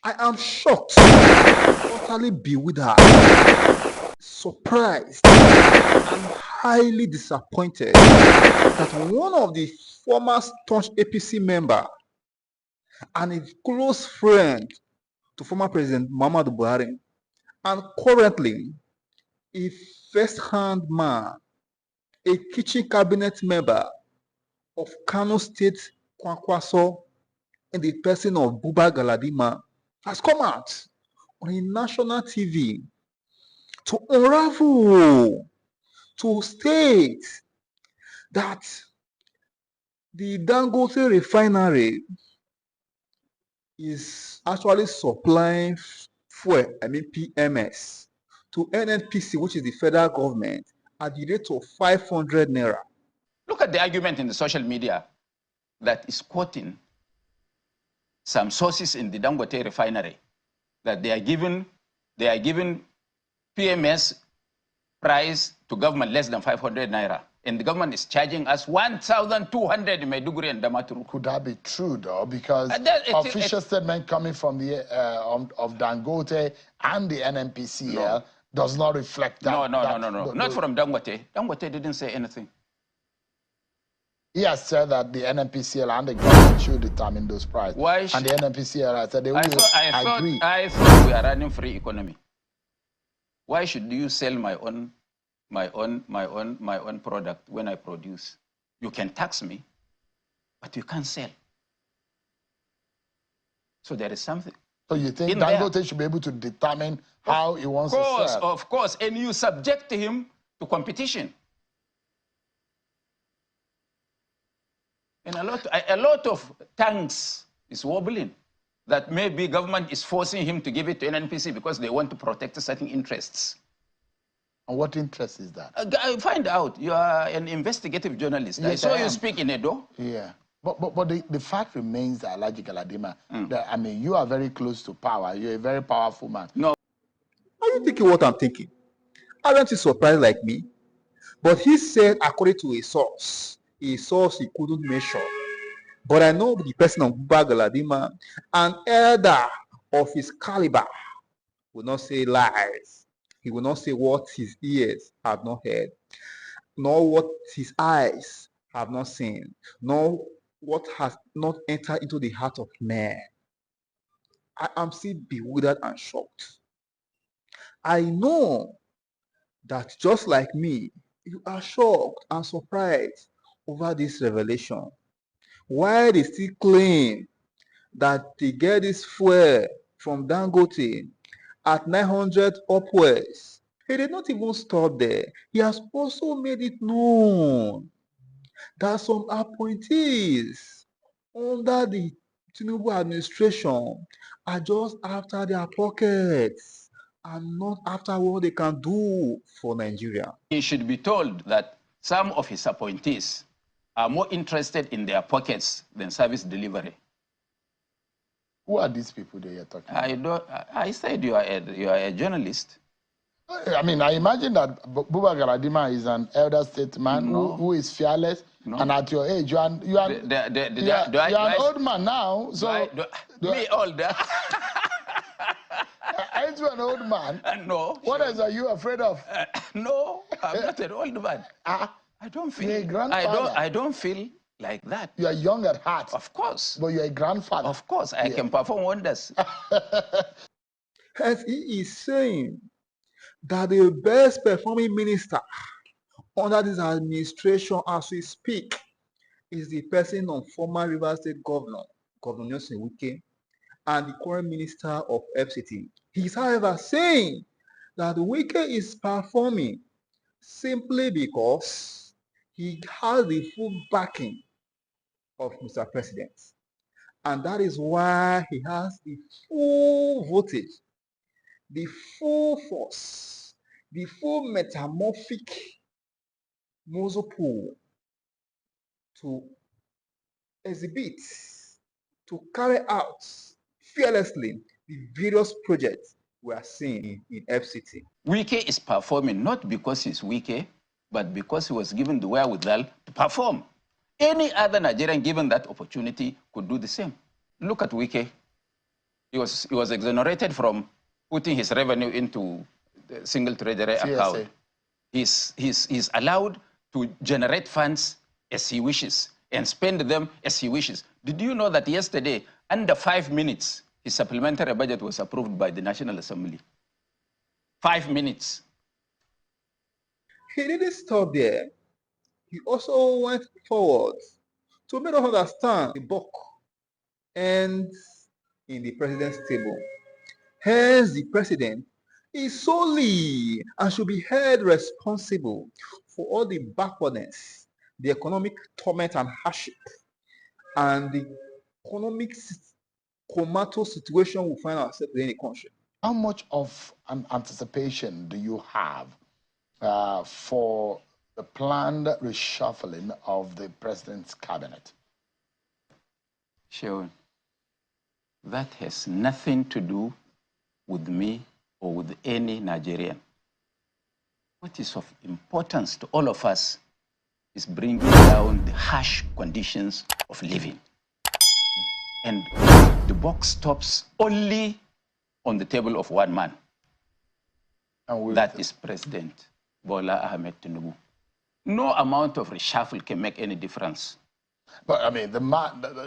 I am shocked, utterly bewildered, surprised, and highly disappointed that one of the former staunch APC member and a close friend to former President Muhammadu Buhari, and currently a first-hand man, a kitchen cabinet member of Kano State Kwankwaso in the person of Buba Galadima, has come out on a national TV to unravel, to state that the Dangote Refinery is actually supplying fuel, PMS, to NNPC, which is the federal government, at the rate of 500 naira. Look at the argument in the social media that is quoting some sources in the Dangote refinery that they are giving PMS price to government less than 500 naira. And the government is charging us 1,200 in Maiduguri and Damaturu. Could that be true, though? Because official statement coming from the of Dangote and the NNPCL does not reflect that. No. Not from Dangote. Dangote didn't say anything. He has said that the NNPCL and the government should determine those prices. Why? And the NNPCL has said they will agree. I thought we are running free economy. Why should you sell my own product when I produce? You can tax me, but you can't sell. So there is something. So you think Dangote should be able to determine how he wants to sell? Of course, and you subject him to competition. And a lot of tanks is wobbling that maybe government is forcing him to give it to NNPC because they want to protect certain interests. And what interest is that? Find out. You are an investigative journalist. Yes, I saw you speak in Edo. Yeah. But the fact remains that, Alhaji Galadima, that, I mean, you are very close to power. You're a very powerful man. No. Are you thinking what I'm thinking? Aren't you surprised like me? But he said, according to a source he couldn't measure. But I know the person of Buba Galadima, an elder of his caliber, will not say lies. He will not say what his ears have not heard, nor what his eyes have not seen, nor what has not entered into the heart of man. I am still bewildered and shocked. I know that just like me, you are shocked and surprised over this revelation. Why they still claim that they get this fuel from Dangote at 900 upwards. He did not even stop there. He has also made it known that some appointees under the Tinubu administration are just after their pockets and not after what they can do for Nigeria. He should be told that some of his appointees are more interested in their pockets than service delivery. Who are these people that you're talking about? I said you are a journalist. I mean, I imagine that Buba Galadima is an elder statesman who is fearless, and at your age, you are an old man now. So me older? Aren't you an old man? No. What else are you afraid of? No, I'm not an old man. I don't feel. You're a grandfather. I don't feel like that. You are young at heart. Of course. But you're a grandfather. Of course, I can perform wonders. As he is saying that the best performing minister under this administration as we speak is the person of former Rivers State Governor Nelson Wike, and the current minister of FCT. He is, however, saying that Wike is performing simply because he has the full backing of Mr. President. And that is why he has the full voltage, the full force, the full metamorphic muscle pool to exhibit, to carry out fearlessly the various projects we are seeing in FCT. Wike is performing not because he's Wike, but because he was given the wherewithal to perform. Any other Nigerian given that opportunity could do the same. Look at Wike. He was exonerated from putting his revenue into the single treasury account. He's allowed to generate funds as he wishes and spend them as he wishes. Did you know that yesterday, under 5 minutes, his supplementary budget was approved by the National Assembly? 5 minutes. He didn't stop there. He also went forward to make us understand the buck ends in the president's table. Hence, the president is solely and should be held responsible for all the backwardness, the economic torment and hardship, and the economic comatose situation we find ourselves in the country. How much of an anticipation do you have for the planned reshuffling of the president's cabinet? Sure. That has nothing to do with me or with any Nigerian. What is of importance to all of us is bringing down the harsh conditions of living. And the buck stops only on the table of one man. That is President Bola Ahmed Tinubu. No amount of reshuffle can make any difference. But I mean,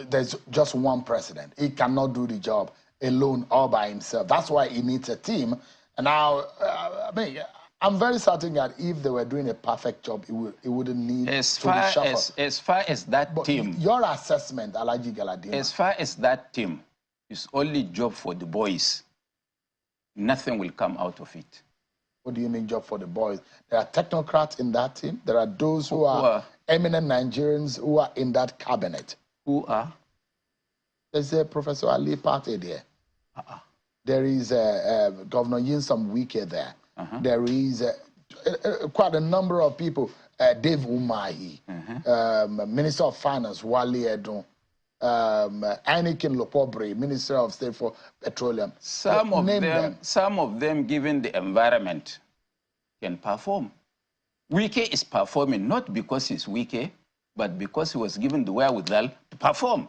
there's just one president. He cannot do the job alone all by himself. That's why he needs a team. And now, I mean, I'm very certain that if they were doing a perfect job, it wouldn't need to reshuffle. As far as that team... Your assessment, Alhaji Galadima. As far as that team is only job for the boys, nothing will come out of it. What do you mean job for the boys? There are technocrats in that team. There are those who are eminent Nigerians who are in that cabinet. Who are? There's Professor Ali Pate there. There is Governor Yinsam Wike there. There is quite a number of people. Dave Umahi, Minister of Finance, Wale Edun, Anikin Lopobre, Minister of State for Petroleum. Some of them, given the environment, can perform. Wike is performing not because he's Wike, but because he was given the wherewithal to perform.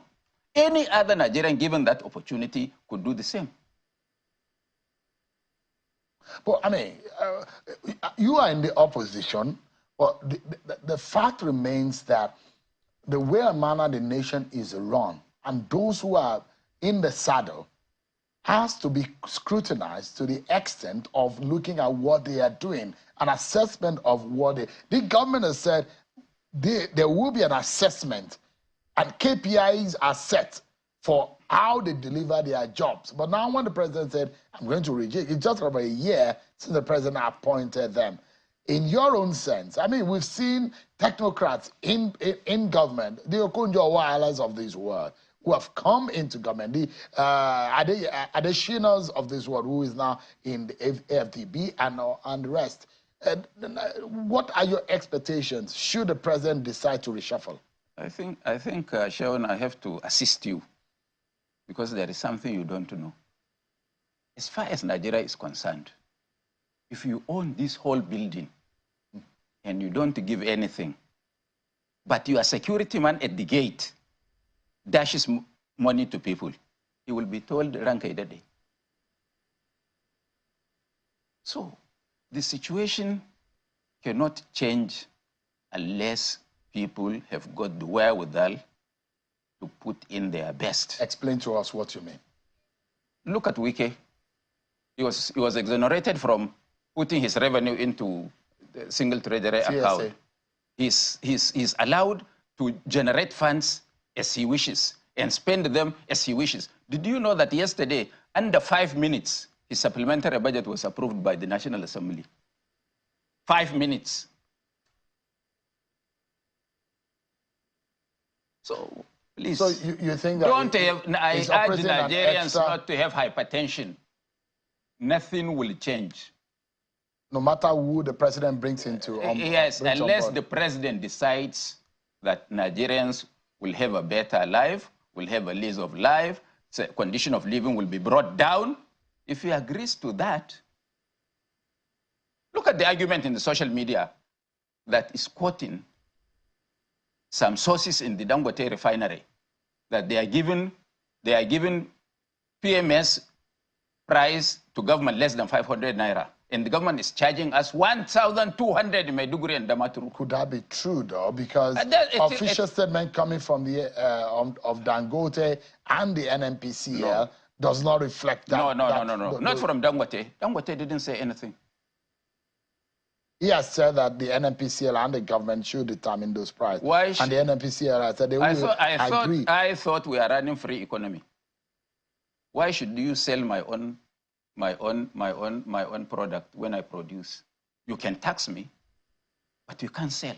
Any other Nigerian given that opportunity could do the same. But I mean, you are in the opposition, but the fact remains that the way and manner the nation is run, and those who are in the saddle, has to be scrutinized to the extent of looking at what they are doing, an assessment of what the government has said there will be an assessment, and KPIs are set for how they deliver their jobs. But now when the president said, I'm going to reject, it's just over a year since the president appointed them. In your own sense, I mean, we've seen technocrats in government, the Okonjo Iwealas of this world, who have come into government, the Adeshinas of this world, who is now in the FDB and the rest. What are your expectations should the president decide to reshuffle? I think, Sharon, I have to assist you because there is something you don't know. As far as Nigeria is concerned, if you own this whole building and you don't give anything, but your security man at the gate dashes money to people, he will be told Rankaidade. So the situation cannot change unless people have got the wherewithal to put in their best. Explain to us what you mean. Look at Wike. He was exonerated from putting his revenue into the single treasury account. He's allowed to generate funds as he wishes and spend them as he wishes. Did you know that yesterday, under 5 minutes, his supplementary budget was approved by the National Assembly? 5 minutes. So, please, so you think that I urge Nigerians not to have hypertension. Nothing will change. No matter who the president brings into yes, unless the president decides that Nigerians will have a better life, will have a lease of life, condition of living will be brought down. If he agrees to that, look at the argument in the social media that is quoting some sources in the Dangote Refinery that they are giving PMS price to government less than 500 naira. And the government is charging us 1,200 in Maiduguri and Damaturu. Could that be true, though? Because official statement coming from the of Dangote and the NNPCL does not reflect that. No. Not from Dangote. Dangote didn't say anything. He has said that the NNPCL and the government should determine those prices. Why? And the NNPCL has said they will agree. I thought we are running free economy. Why should you sell my own product when I produce? You can tax me, but you can't sell.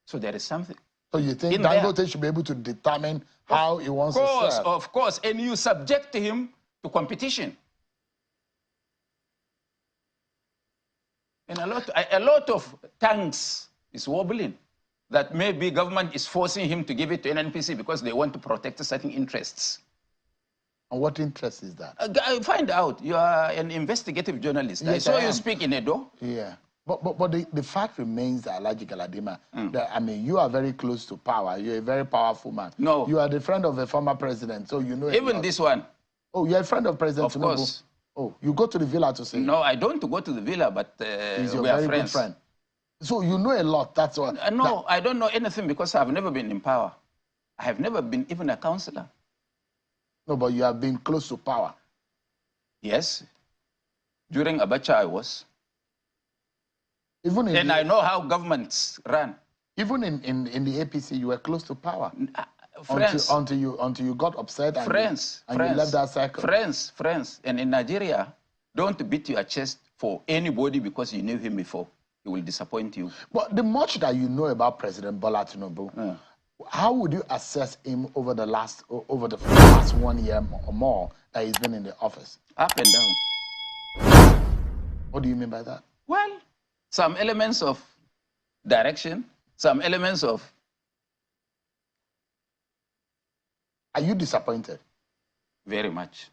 So there is something. So you think Dangote should be able to determine how he wants to sell? Of course, and you subject him to competition. And a lot of tanks is wobbling that maybe government is forcing him to give it to NNPC because they want to protect certain interests. And what interest is that? Find out. You are an investigative journalist. Yes, I saw you speak in Edo. Yeah. But the fact remains that Alhaji Galadima, that, I mean, you are very close to power. You're a very powerful man. No. You are the friend of a former president, so you know. Even this one. Oh, you're a friend of President Tinubu? Of course. Oh, you go to the villa to say? No, I don't go to the villa, but he's your we are very friends. Good friend. So you know a lot, that's why. No, I don't know anything because I've never been in power. I have never been even a councillor. No, but you have been close to power. Yes. During Abacha, I was. Even in and I know how governments run. Even in the APC, you were close to power. Friends. Until you got upset and, friends, you left that circle. Friends. And in Nigeria, don't beat your chest for anybody because you knew him before. He will disappoint you. But the much that you know about President Bola Tinubu, how would you assess him over the last 1 year or more that he's been in the office? Up and down. What do you mean by that? Well, some elements of direction, some elements of... Are you disappointed? Very much.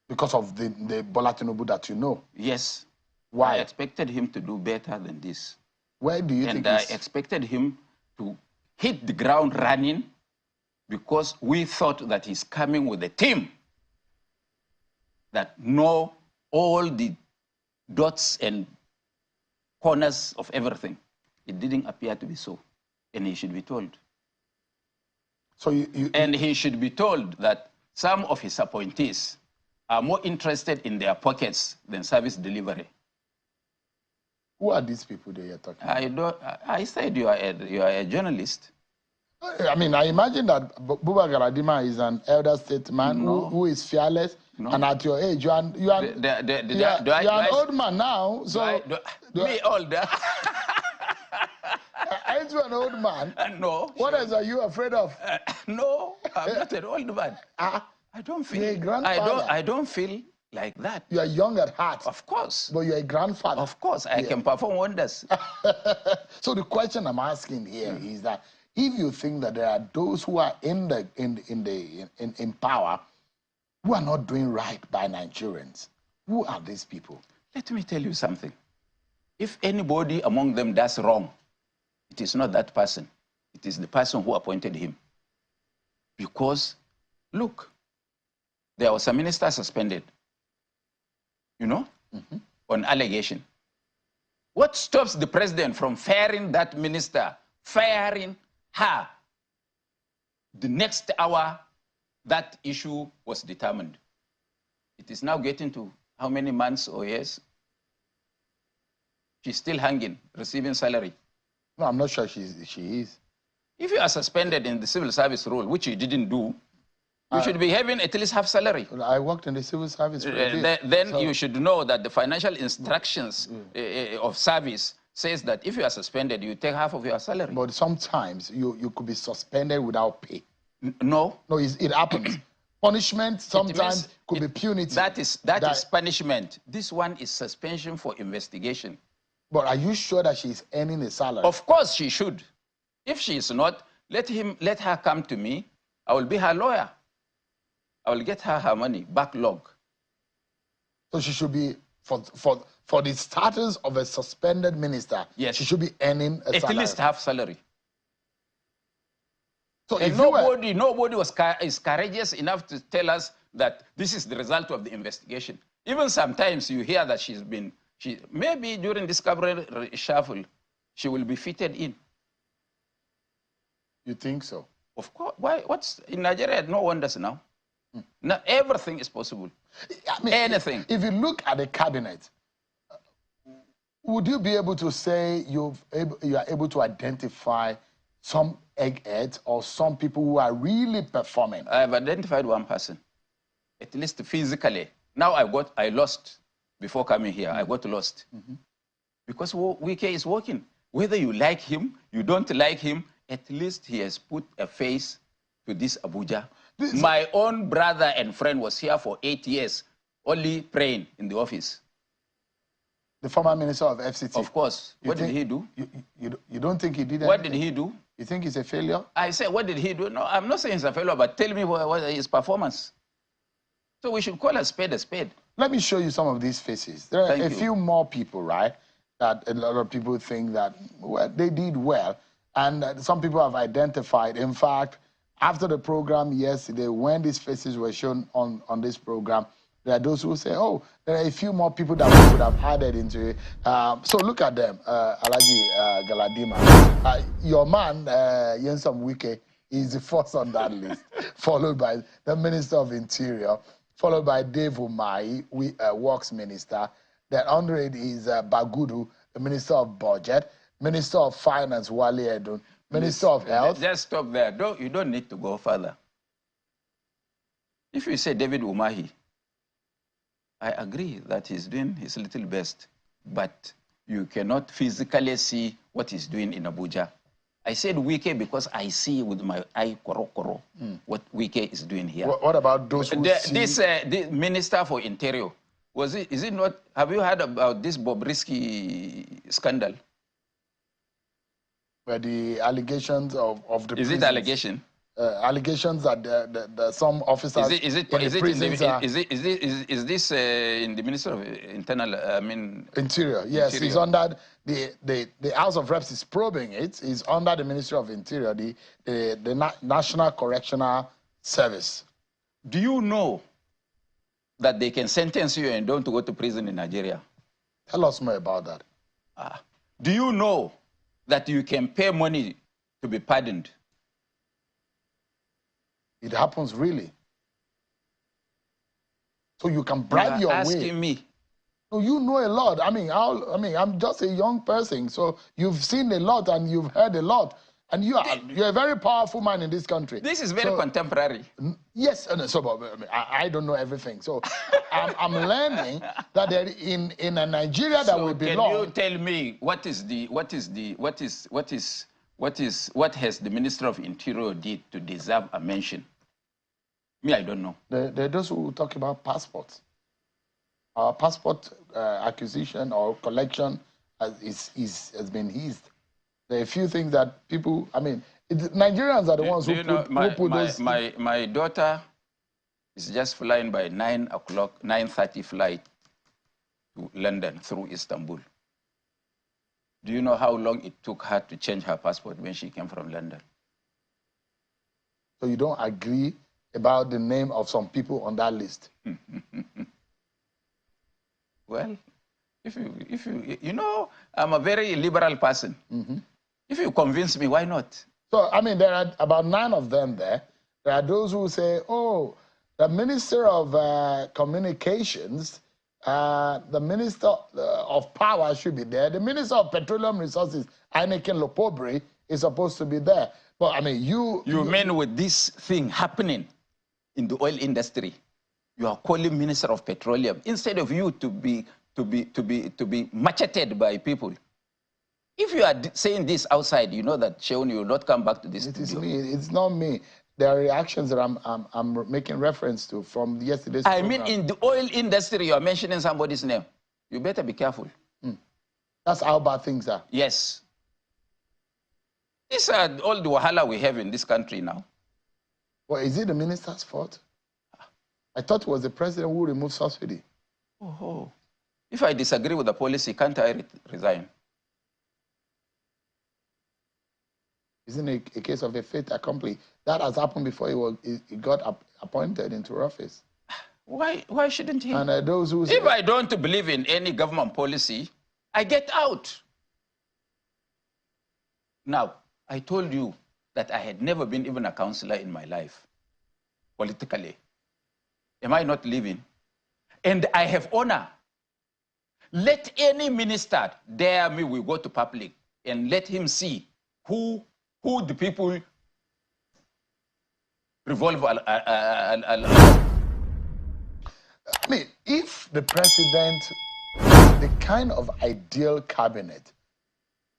Because of the Bola Tinubu that you know? Yes. Why? I expected him to do better than this. Where do you think? And I expected him to hit the ground running because we thought that he's coming with a team that know all the dots and corners of everything. It didn't appear to be so. And he should be told. So and he should be told that some of his appointees are more interested in their pockets than service delivery. Who are these people that you're talking about? I said you are a journalist. I mean, I imagine that Buba Galadima is an elder statesman who is fearless, and at your age, you are an old man now. So me older? Aren't you an old man? No. What else are you afraid of? No, I'm not an old man. I don't feel. You're a grandfather. I don't feel like that. You are young at heart. Of course. But you're a grandfather. Of course, I can perform wonders. So the question I'm asking here is that if you think that there are those who are in power who are not doing right by Nigerians, who are these people? Let me tell you something. If anybody among them does wrong, it is not that person. It is the person who appointed him. Because, look, there was a minister suspended, you know, on allegation. What stops the president from firing that minister, firing her? The next hour, that issue was determined. It is now getting to how many months or years? She's still hanging, receiving salary. No, I'm not sure she is. If you are suspended in the civil service role, which you didn't do, you should be having at least half salary. I worked in the civil service. Then you should know that the financial instructions of service says that if you are suspended, you take half of your salary. But sometimes you could be suspended without pay. No. No, it happens. Punishment sometimes could be punitive. That is punishment. This one is suspension for investigation. But are you sure that she's earning a salary? Of course she should. If she is not, let her come to me. I will be her lawyer. I will get her money, backlog. So she should be, for the status of a suspended minister, yes, she should be earning a salary. At least half salary. So and if nobody is courageous enough to tell us that this is the result of the investigation. Even sometimes you hear that maybe during this cabinet reshuffle, she will be fitted in. You think so? Of course. Why? What's in Nigeria? No wonders now. Now everything is possible. I mean, anything. If you look at the cabinet, would you be able to say you are able to identify some eggheads or some people who are really performing? I have identified one person, at least physically. Now I lost before coming here. I got lost because Wike is working. Whether you like him, you don't like him, at least he has put a face to this Abuja. My own brother and friend was here for 8 years, only praying in the office. The former minister of FCT. Of course. What did he do? You don't think he did anything? What did he do? You think he's a failure? I said, what did he do? No, I'm not saying he's a failure, but tell me what his performance. So we should call a spade a spade. Let me show you some of these faces. There are a few more people, right, that a lot of people think that they did well. And some people have identified. In fact, after the program yesterday, when these faces were shown on this program, there are those who say, oh, there are a few more people that we could have added into it. So look at them, Alhaji Galadima. Your man, Nyesom Wike, is the first on that list, followed by the Minister of Interior, followed by Dave Umahi, Works Minister. Then under it is Bagudu, the Minister of Budget, Minister of Finance, Wale Edun, Minister of Health. Just stop there. You don't need to go further. If you say David Umahi, I agree that he's doing his little best, but you cannot physically see what he's doing in Abuja. I said Wike because I see with my eye koro what Wike is doing here. What about those who see... This Minister for Interior, is it not, have you heard about this Bobrisky scandal? Where the allegations of the Is it allegation? Allegations that some officers is this in the Minister of Internal, Interior? Yes, Interior. It's under the House of Reps is probing it. It's under the Ministry of Interior, the National Correctional Service. Do you know that they can sentence you and don't go to prison in Nigeria? Tell us more about that. Do you know that you can pay money to be pardoned? It happens really. So you can bribe your way. Asking me. So you know a lot. I mean, I'm just a young person. So you've seen a lot and you've heard a lot. And you're a very powerful man in this country. This is very contemporary. Yes, I don't know everything. So I'm learning that in a Nigeria that we belong. Can you tell me what has the Minister of Interior did to deserve a mention? Me, I don't know. There are those who talk about passports. Our passport acquisition or collection has been eased. There are a few things that people, Nigerians are the ones who put those... My daughter is just flying by 9:30 flight to London through Istanbul. Do you know how long it took her to change her passport when she came from London? So you don't agree about the name of some people on that list? Well, if you know, I'm a very liberal person. If you convince me, why not? So, there are about 9 of them there. There are those who say, oh, the Minister of Communications, the Minister of Power should be there. The Minister of Petroleum Resources, Heineken Lopobre, is supposed to be there. But you mean with this thing happening in the oil industry, you are calling Minister of Petroleum instead of you to be macheted by people. If you are saying this outside, you know that Sheon, you will not come back to this studio. It is me. It's not me. There are reactions that I'm making reference to from yesterday's program. In the oil industry, you are mentioning somebody's name. You better be careful. That's how bad things are. Yes. These are all the wahala we have in this country now. Well, is it the minister's fault? I thought it was the president who removed subsidy. Oh. If I disagree with the policy, can't I resign? Isn't it a case of a fait accompli? That has happened before he got appointed into office. Why shouldn't he? And those who if I don't believe in any government policy, I get out. Now, I told you that I had never been even a councillor in my life, politically. Am I not living? And I have honor. Let any minister dare me, we go to public, and let him see who the people revolve. I mean, if the president, the kind of ideal cabinet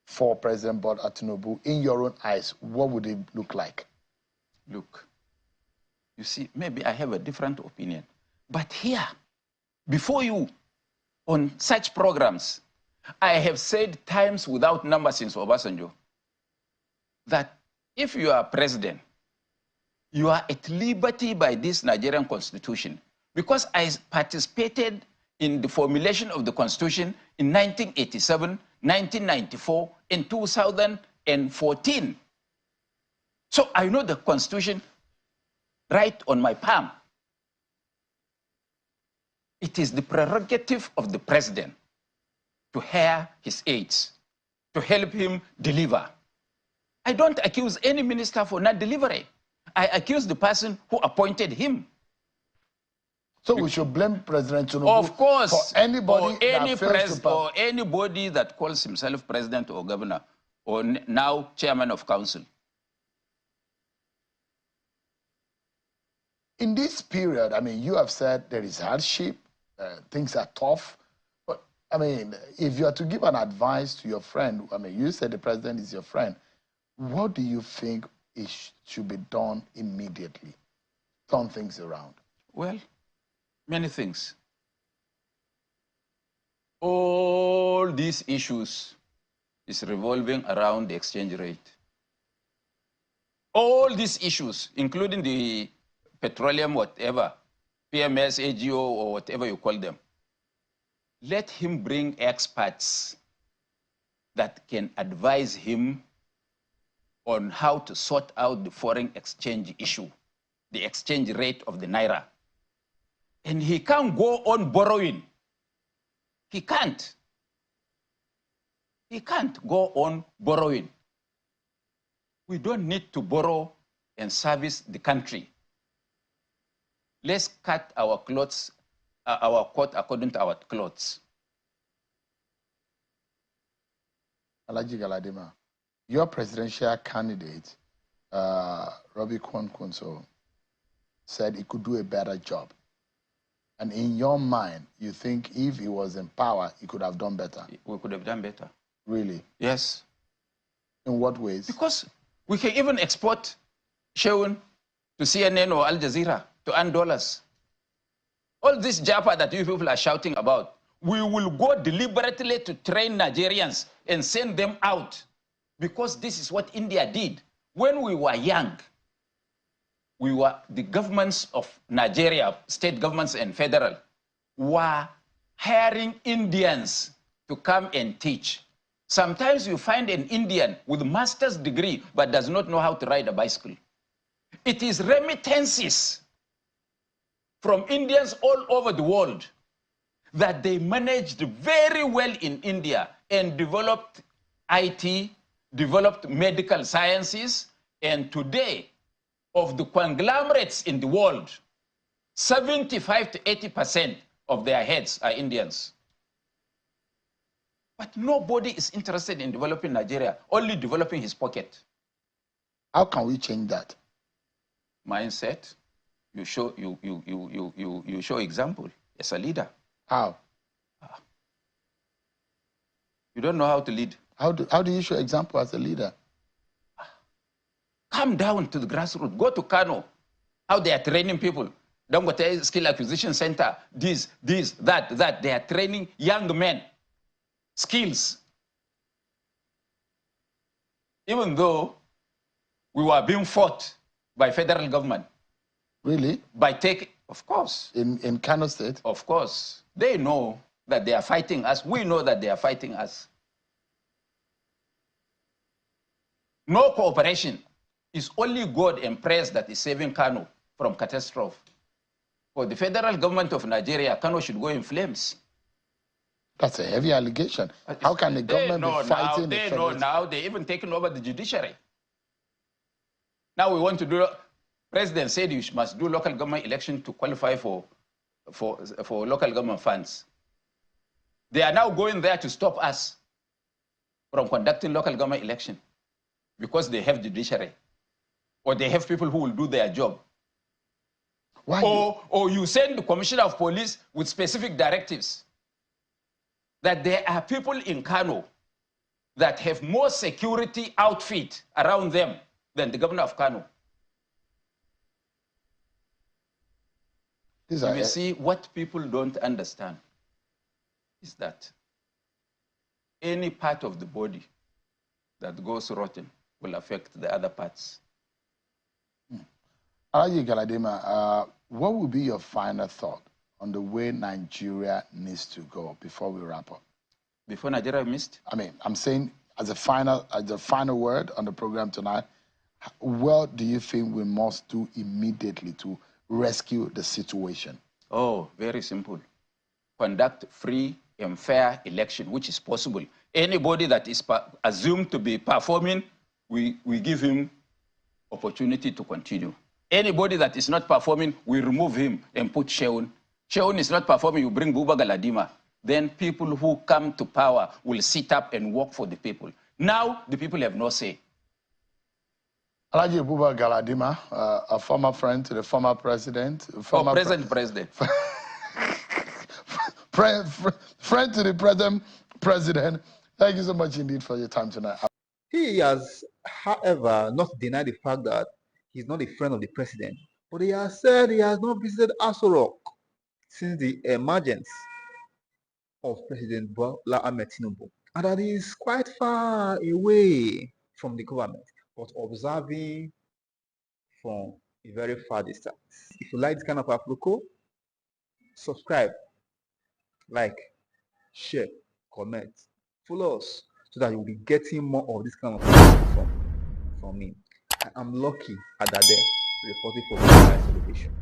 for President Bola Tinubu, in your own eyes, what would it look like? Look, you see, maybe I have a different opinion. But here, before you, on such programs, I have said times without number since Obasanjo, that if you are president, you are at liberty by this Nigerian constitution. Because I participated in the formulation of the constitution in 1987, 1994, and 2014. So I know the constitution right on my palm. It is the prerogative of the president to hear his aides, to help him deliver. I don't accuse any minister for not delivering. I accuse the person who appointed him. So we should blame President Tinubu, of course, for anybody or anybody that calls himself president or governor or now chairman of council. In this period, I mean, you have said there is hardship, things are tough. But, I mean, if you are to give an advice to your friend, I mean, you said the president is your friend, what do you think should be done immediately? Turn things around. Well, many things. All these issues is revolving around the exchange rate. All these issues, including the petroleum, whatever, PMS, AGO, or whatever you call them, let him bring experts that can advise him on how to sort out the foreign exchange issue, the exchange rate of the Naira. And he can't go on borrowing. He can't. He can't go on borrowing. We don't need to borrow and service the country. Let's cut our clothes, our coat according to our clothes. Alhaji Galadima, your presidential candidate, Robbie Kwankunso, said he could do a better job. And in your mind, you think if he was in power, he could have done better? We could have done better. Really? Yes. In what ways? Because we can even export Sheun to CNN or Al Jazeera to earn dollars. All this Japa that you people are shouting about, we will go deliberately to train Nigerians and send them out, because this is what India did. When we were young, the governments of Nigeria, state governments and federal, were hiring Indians to come and teach. Sometimes you find an Indian with a master's degree but does not know how to ride a bicycle. It is remittances from Indians all over the world that they managed very well in India and developed IT, developed medical sciences, and today, of the conglomerates in the world, 75 to 80% of their heads are Indians. But nobody is interested in developing Nigeria, only developing his pocket. How can we change that? Mindset. You show example as a leader. How? You don't know how to lead. How do you show example as a leader? Come down to the grassroots. Go to Kano. How they are training people. Dangote Skill Acquisition Center. This, that. They are training young men. Skills. Even though we were being fought by federal government. Really? Of course. In Kano State? Of course. They know that they are fighting us. We know that they are fighting us. No cooperation. It's only God and prayers that is saving Kano from catastrophe. For the federal government of Nigeria, Kano should go in flames. That's a heavy allegation. How can the government be fighting the federal? They know now. They're even taking over the judiciary. Now we want to do. President said you must do local government election to qualify for local government funds. They are now going there to stop us from conducting local government election because they have judiciary, or they have people who will do their job. Why? Or you send the commissioner of police with specific directives that there are people in Kano that have more security outfit around them than the governor of Kano. You see, what people don't understand is that any part of the body that goes rotten will affect the other parts. Alleges Galadima, what would be your final thought on the way Nigeria needs to go before we wrap up? Before Nigeria missed? I mean, I'm saying as a final word on the program tonight, what do you think we must do immediately to rescue the situation? Oh, very simple. Conduct free and fair election, which is possible. Anybody that is assumed to be performing, we give him opportunity to continue. Anybody that is not performing, we remove him and put Sheun. Sheun is not performing, you bring Buba Galadima. Then people who come to power will sit up and work for the people. Now, the people have no say. Alleges Buba Galadima, a former friend to the former president. Present president. Friend to the present president. Thank you so much indeed for your time tonight. He has, however, not denied the fact that he's not a friend of the president, but he has said he has not visited Aso Rock since the emergence of President Bola Ahmed Tinubu, and that he is quite far away from the government, but observing from a very far distance. If you like this kind of Afroco, subscribe, like, share, comment, follow us so that you'll be getting more of this kind of stuff from me. I am Lucky Adade, reporting for Celebration.